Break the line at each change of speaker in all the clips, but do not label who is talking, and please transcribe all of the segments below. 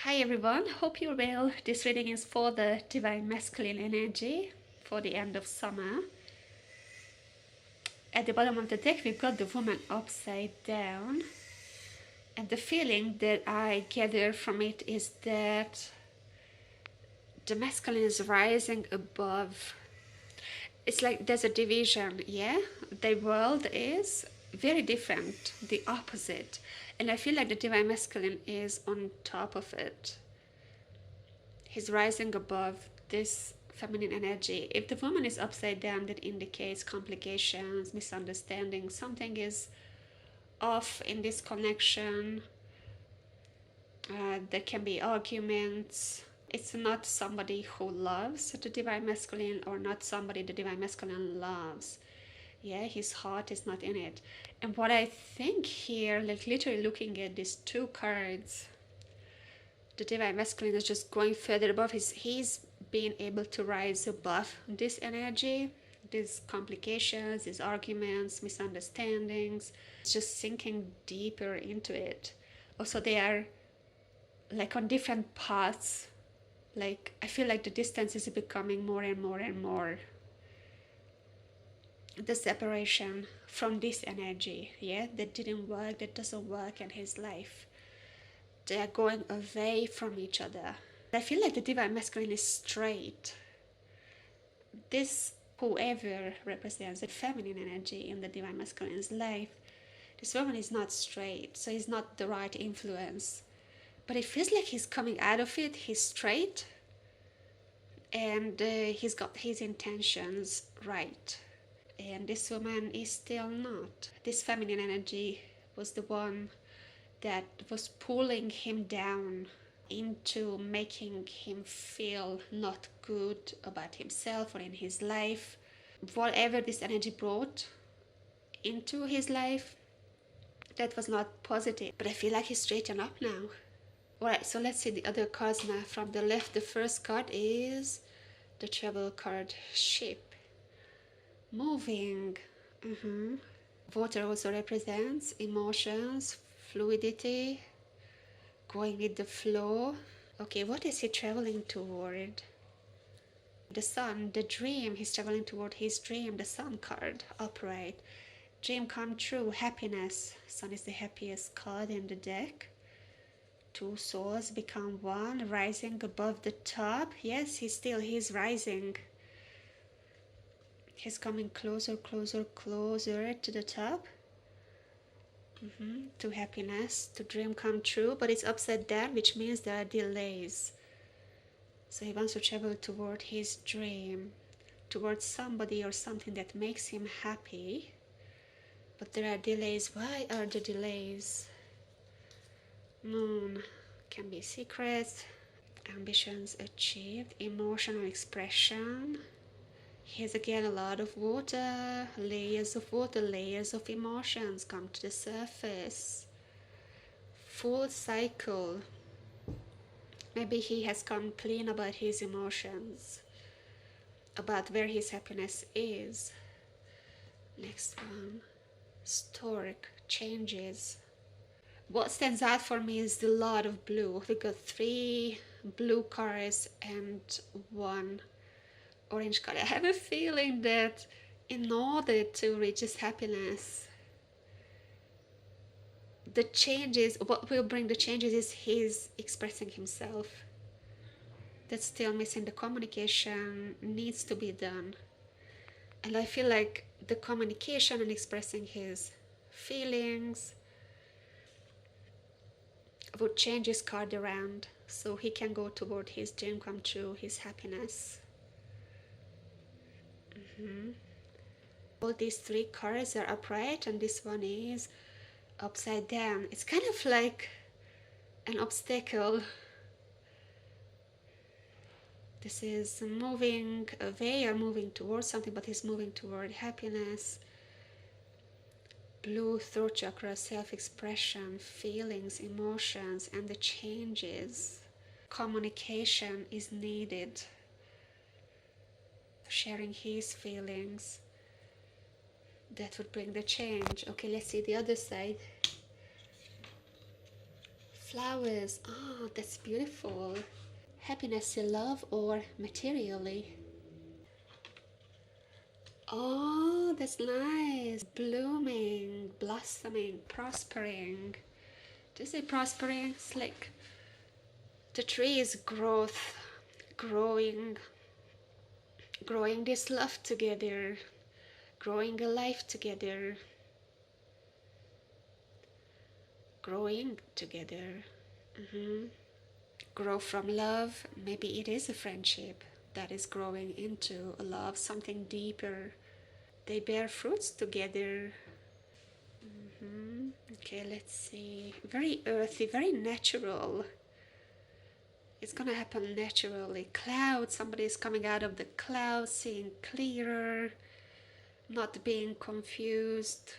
Hi everyone, hope you're well. This reading is for the Divine Masculine energy for the end of summer. At the bottom of the deck, we've got the woman upside down. And the feeling that I gather from it is that the masculine is rising above. It's like there's a division, yeah? The world is very different, the opposite. And I feel like the Divine Masculine is on top of it. He's rising above this feminine energy. If the woman is upside down, that indicates complications, misunderstandings. Something is off in this connection. There can be arguments. It's not somebody who loves the Divine Masculine or not somebody the Divine Masculine loves. Yeah, his heart is not in it. And what I think here, like literally looking at these two cards, the Divine Masculine is just going further above. He's being able to rise above this energy, these complications, these arguments, misunderstandings. It's just sinking deeper into it. Also, they are like on different paths. Like I feel like the distance is becoming more and more and more. The separation from this energy, yeah, that didn't work, that doesn't work in his life. They are going away from each other. I feel like the Divine Masculine is straight. This, whoever represents the feminine energy in the Divine Masculine's life, this woman is not straight, so he's not the right influence. But it feels like he's coming out of it, he's straight, and he's got his intentions right. And this woman is still not. This feminine energy was the one that was pulling him down into making him feel not good about himself or in his life. Whatever this energy brought into his life, that was not positive. But I feel like he's straightened up now. Alright, so let's see the other cards now. From the left, the first card is the travel card, ship. Moving. Water also represents emotions, fluidity, going with the flow. Okay, what is he traveling toward? The sun, the dream. He's traveling toward his dream. The sun card, upright. Dream come true, happiness. Sun is the happiest card in the deck. Two souls become one, rising above the top. Yes, he's rising. He's coming closer, closer, closer to the top. To happiness, to dream come true, but it's upside down, which means there are delays. So he wants to travel toward his dream, towards somebody or something that makes him happy. But there are delays. Why are the delays? Moon can be secrets, ambitions achieved, emotional expression. Here's again a lot of water, layers of emotions come to the surface. Full cycle. Maybe he has come clean about his emotions, about where his happiness is. Next one, stork, changes. What stands out for me is the lot of blue. We got 3 blue cards and 1 orange card. I have a feeling that in order to reach his happiness, the changes, what will bring the changes is his expressing himself. That's still missing. The communication needs to be done. And I feel like the communication and expressing his feelings would change his card around so he can go toward his dream come true, his happiness. All these 3 cards are upright and this one is upside down. It's kind of like an obstacle. This is moving away or moving towards something, but he's moving toward happiness. Blue, throat chakra, self-expression, feelings, emotions, and the changes. Communication is needed. Sharing his feelings. That would bring the change. Okay, let's see the other side. Flowers. Oh, that's beautiful. Happiness in love or materially? Oh, that's nice. Blooming, blossoming, prospering. Do you say prospering? It's like the tree is growth, growing, growing this love together, growing a life together, growing together. Grow from love. Maybe it is a friendship that is growing into a love, something deeper. They bear fruits together. Okay, let's see. Very earthy, very natural. It's gonna happen naturally. Clouds, somebody is coming out of the clouds, seeing clearer, not being confused.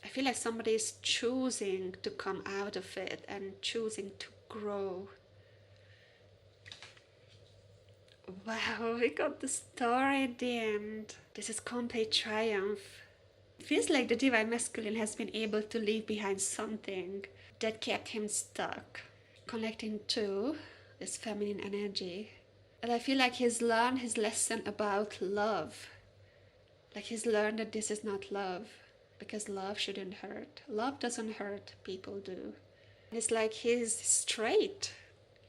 I feel like somebody is choosing to come out of it and choosing to grow. Wow, we got the star at the end. This is complete triumph. It feels like the divine masculine has been able to leave behind something that kept him stuck, connecting to this feminine energy. And I feel like he's learned his lesson about love. Like he's learned that this is not love, because love shouldn't hurt. Love doesn't hurt, people do. It's like he's straight.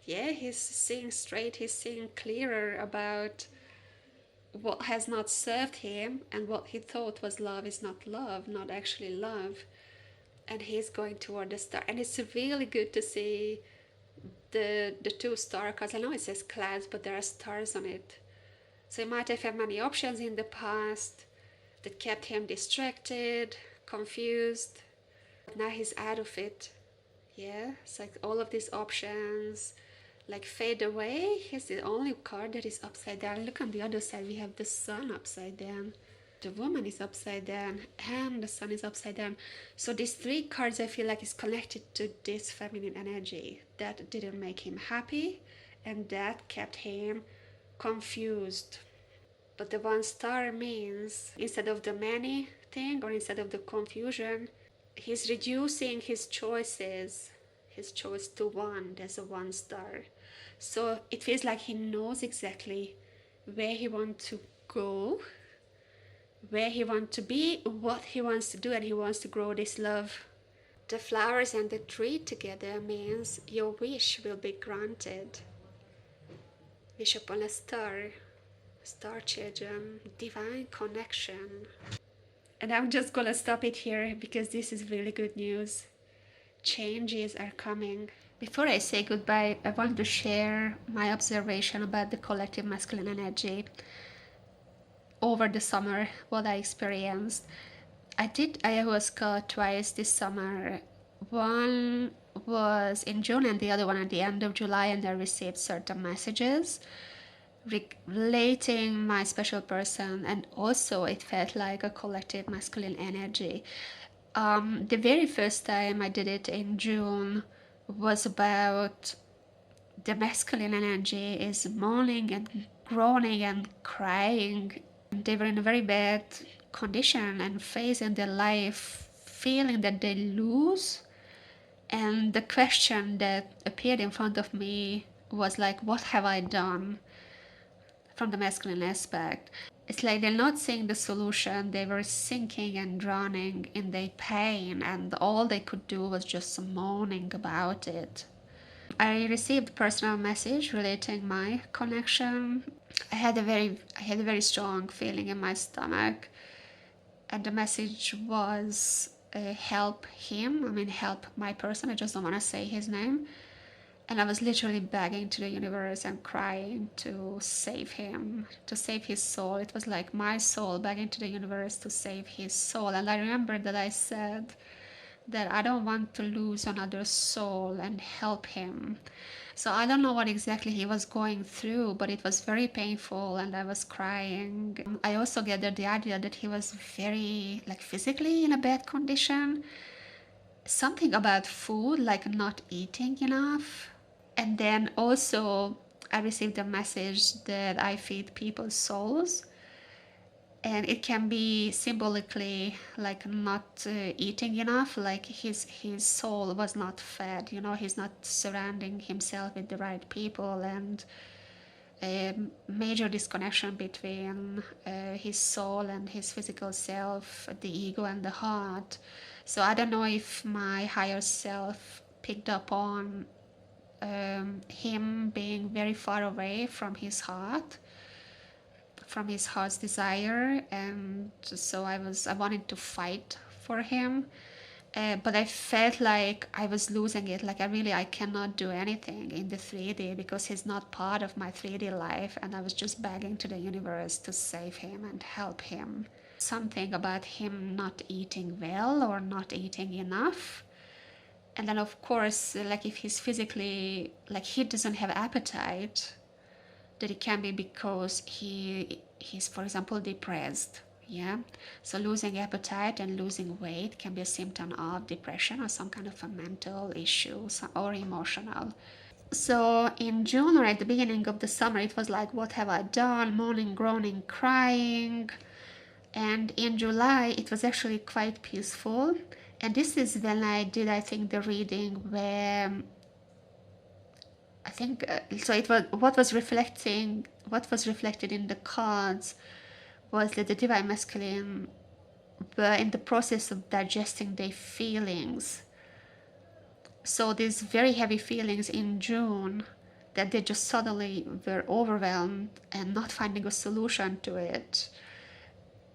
Yeah, he's seeing straight, he's seeing clearer about what has not served him, and what he thought was love is not love, not actually love. And he's going toward the star. And it's really good to see the two star cards. I know it says clouds, but there are stars on it. So he might have had many options in the past that kept him distracted, confused. But now he's out of it. Yeah, it's like all of these options like fade away. He's the only card that is upside down. Look on the other side, we have the sun upside down. The woman is upside down and the sun is upside down. So these three cards I feel like is connected to this feminine energy that didn't make him happy and that kept him confused. But the one star means instead of the many thing or instead of the confusion, he's reducing his choices, his choice to one. There's a one star. So it feels like he knows exactly where he wants to go, where he wants to be, what he wants to do, and he wants to grow this love. The flowers and the tree together means your wish will be granted. Wish upon a star, star children, divine connection. And I'm just gonna stop it here because this is really good news. Changes are coming. Before I say goodbye, I want to share my observation about the collective masculine energy over the summer, what I experienced. I did ayahuasca twice this summer. One was in June and the other one at the end of July, and I received certain messages relating my special person, and also it felt like a collective masculine energy. The very first time I did it in June was about the masculine energy is moaning and groaning and crying. They were in a very bad condition and phase in their life, feeling that they lose. And the question that appeared in front of me was like, what have I done? From the masculine aspect, it's like they're not seeing the solution. They were sinking and drowning in their pain, and all they could do was just moaning about it. I received personal message relating my connection. I had a very strong feeling in my stomach, and the message was help him. I mean, help my person. I just don't want to say his name. And I was literally begging to the universe and crying to save him, to save his soul. It was like my soul begging to the universe to save his soul. And I remember that I said that I don't want to lose another soul and help him. So I don't know what exactly he was going through, but it was very painful and I was crying. I also gathered the idea that he was very, like, physically in a bad condition. Something about food, like not eating enough. And then also I received a message that I feed people's souls. And it can be symbolically like not eating enough, like his soul was not fed, he's not surrounding himself with the right people, and a major disconnection between his soul and his physical self, the ego and the heart. So I don't know if my higher self picked up on him being very far away from his heart, from his heart's desire, and so I wanted to fight for him, but I felt like I was losing it. Like I cannot do anything in the 3D because he's not part of my 3D life, and I was just begging to the universe to save him and help him. Something about him not eating well or not eating enough. And then of course, like if he's physically, like he doesn't have appetite, that it can be because he's, for example, depressed. Yeah, so losing appetite and losing weight can be a symptom of depression or some kind of a mental issue or emotional. So in June, or at the beginning of the summer, it was like, what have I done? Moaning, groaning, crying. And in July it was actually quite peaceful, and this is when I did, I think, the reading where I think so it was what was reflected in the cards was that the divine masculine were in the process of digesting their feelings. So these very heavy feelings in June, that they just suddenly were overwhelmed and not finding a solution to it.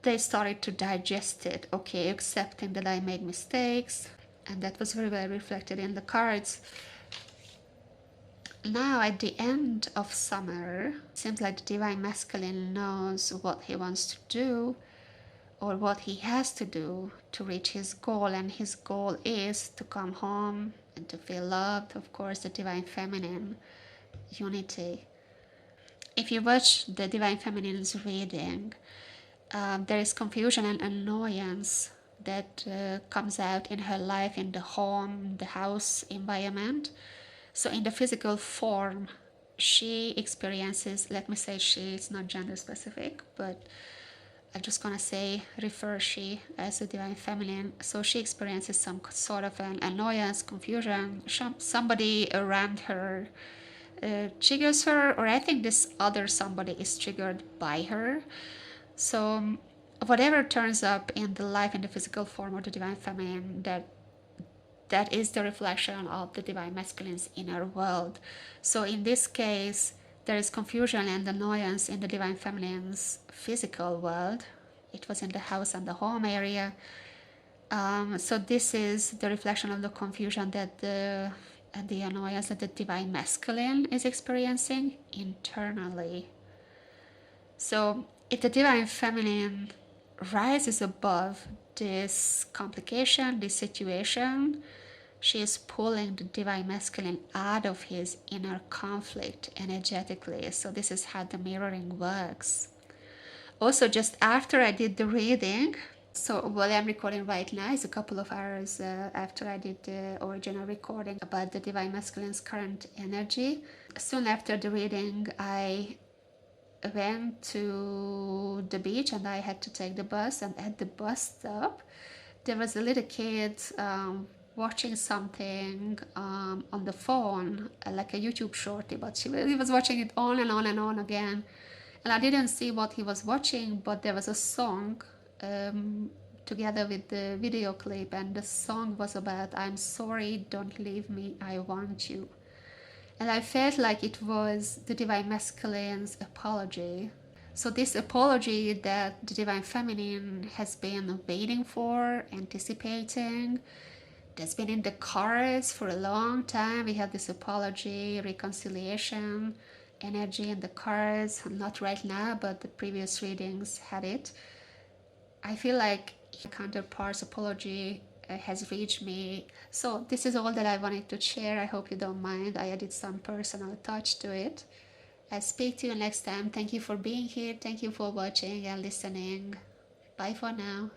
They started to digest it, okay, accepting that I made mistakes, and that was very well reflected in the cards. Now at the end of summer, it seems like the divine masculine knows what he wants to do, or what he has to do to reach his goal, and his goal is to come home and to feel loved. Of course, the divine feminine unity. If you watch the divine feminine's reading, there is confusion and annoyance that comes out in her life, in the home, the house environment. So in the physical form, she experiences, let me say she, it's not gender specific, but I'm just gonna say, refer she as a divine feminine. So she experiences some sort of an annoyance, confusion, somebody around her triggers her, or I think this other somebody is triggered by her. So whatever turns up in the life in the physical form of the divine feminine, that is the reflection of the divine masculine's inner world. So in this case, there is confusion and annoyance in the divine feminine's physical world. It was in the house and the home area. So this is the reflection of the confusion and the annoyance that the divine masculine is experiencing internally. So if the divine feminine rises above this complication, this situation, she is pulling the divine masculine out of his inner conflict energetically. So this is how the mirroring works. Also, just after I did the reading, so what I'm recording right now is a couple of hours after I did the original recording about the divine masculine's current energy. Soon after the reading, I went to the beach and I had to take the bus, and at the bus stop there was a little kid watching something on the phone, like a YouTube shorty, but he was watching it on and on and on again, and I didn't see what he was watching, but there was a song together with the video clip, and the song was about "I'm sorry, don't leave me, I want you." And I felt like it was the divine masculine's apology. So this apology that the divine feminine has been waiting for, anticipating, that's been in the cards for a long time. We have this apology, reconciliation energy in the cards. Not right now, but the previous readings had it. I feel like counterpart's apology has reached me. So this is all that I wanted to share. I hope you don't mind. I added some personal touch to it. I'll speak to you next time. Thank you for being here. Thank you for watching and listening. Bye for now.